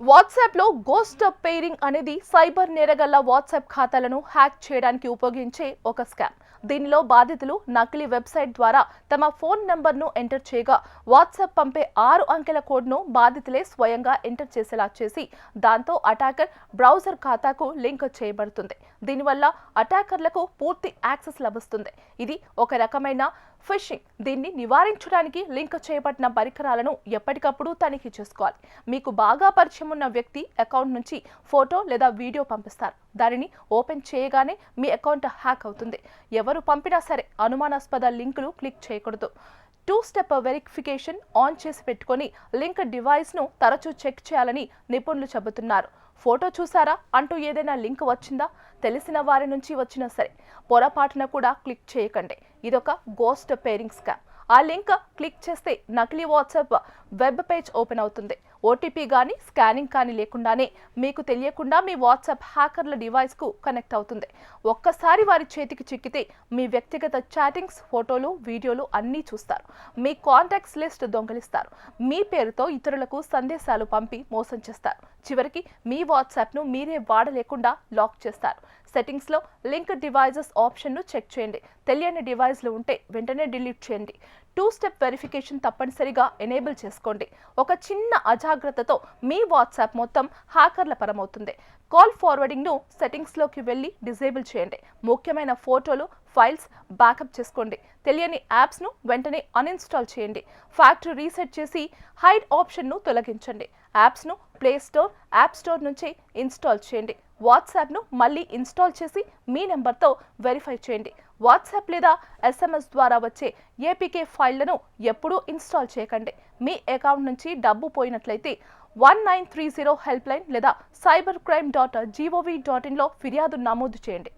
వాట్సాప్లో ghost pairing అనేది cyber నేరగళ్ల WhatsApp ఖాతాలను హ్యాక్ చేయడానికి ఉపయోగించే ఒక స్కామ్. దీనిలో బాధితులు నకిలీ వెబ్సైట్ ద్వారా తమ ఫోన్ నంబర్ను ఎంటర్ చేయగా వాట్సాప్ పంపే 6 అంకెల కోడ్ను బాధితులే స్వయంగా ఎంటర్ చేసేలా చేసి దాంతో అటాకర్ బ్రౌజర్ ఖాతాకు లింక్ చేయబడుతుంది. దీనివల్ల అటాకర్లకు పూర్తి యాక్సెస్ లభిస్తుంది. ఇది ఒక రకమైన ఫిషింగ్. దీన్ని నివారించడానికి లింక్ చేయబడిన పరికరాలను ఎప్పటికప్పుడు తనిఖీ చేసుకోవాలి. మీకు బాగా పరిచయం ఉన్న వ్యక్తి అకౌంట్ నుంచి ఫోటో లేదా వీడియో పంపిస్తారు. దానిని ఓపెన్ చేయగానే మీ అకౌంట్ హ్యాక్ అవుతుంది. ఎవరు పంపినా సరే అనుమానాస్పద లింకులు క్లిక్ చేయకూడదు. 2 స్టెప్ వెరిఫికేషన్ ఆన్ చేసి పెట్టుకొని లింక్ డివైస్ను తరచూ చెక్ చేయాలని నిపుణులు చెబుతున్నారు. ఫోటో చూసారా అంటూ ఏదైనా లింక్ వచ్చిందా, తెలిసిన వారి నుంచి వచ్చినా సరే పొరపాటున కూడా క్లిక్ చేయకండి. ఇదొక గోస్ట్ పేరింగ్ స్కామ్. ఆ లింక్ క్లిక్ చేస్తే నకిలీ వాట్సాప్ వెబ్ పేజ్ ఓపెన్ అవుతుంది. ఓటీపీ కానీ స్కానింగ్ కానీ లేకుండానే మీకు తెలియకుండా మీ వాట్సాప్ హ్యాకర్ల డివైస్కు కనెక్ట్ అవుతుంది. ఒక్కసారి వారి చేతికి చిక్కితే మీ వ్యక్తిగత చాటింగ్స్, ఫోటోలు, వీడియోలు అన్నీ చూస్తారు. మీ కాంటాక్ట్స్ లిస్ట్ దొంగిలిస్తారు. మీ పేరుతో ఇతరులకు సందేశాలు పంపి మోసం చేస్తారు. చివరికి మీ వాట్సాప్ను మీరే వాడలేకుండా లాక్ చేస్తారు. సెట్టింగ్స్లో లింక్ డివైజెస్ ఆప్షన్ను చెక్ చేయండి. తెలియని డివైస్లు ఉంటే వెంటనే డిలీట్ చేయండి. 2 స్టెప్ వెరిఫికేషన్ తప్పనిసరిగా ఎనేబుల్ చేసుకోండి. ఒక చిన్న అజాగ్రత్తతో మీ వాట్సాప్ మొత్తం హ్యాకర్ల పరమవుతుంది. కాల్ ఫార్వర్డింగ్ను సెట్టింగ్స్లోకి వెళ్ళి డిజేబుల్ చేయండి. ముఖ్యమైన ఫోటోలు, ఫైల్స్ బ్యాకప్ చేసుకోండి. తెలియని యాప్స్ను వెంటనే అన్ఇన్స్టాల్ చేయండి. ఫ్యాక్టరీ రీసెట్ చేసి హైడ్ ఆప్షన్ను తొలగించండి. యాప్స్ను ప్లే స్టోర్, యాప్ స్టోర్ నుంచి ఇన్స్టాల్ చేయండి. వాట్సాప్ను మళ్ళీ ఇన్స్టాల్ చేసి మీ నెంబర్తో వెరిఫై చేయండి. వాట్సాప్ లేదా ఎస్ఎంఎస్ ద్వారా వచ్చే ఏపీకే ఫైళ్లను ఎప్పుడూ ఇన్స్టాల్ చేయకండి. మీ అకౌంట్ నుంచి డబ్బు పోయినట్లయితే 1930 హెల్ప్ లైన్ లేదా cybercrime.gov.in లో ఫిర్యాదు నమోదు చేయండి.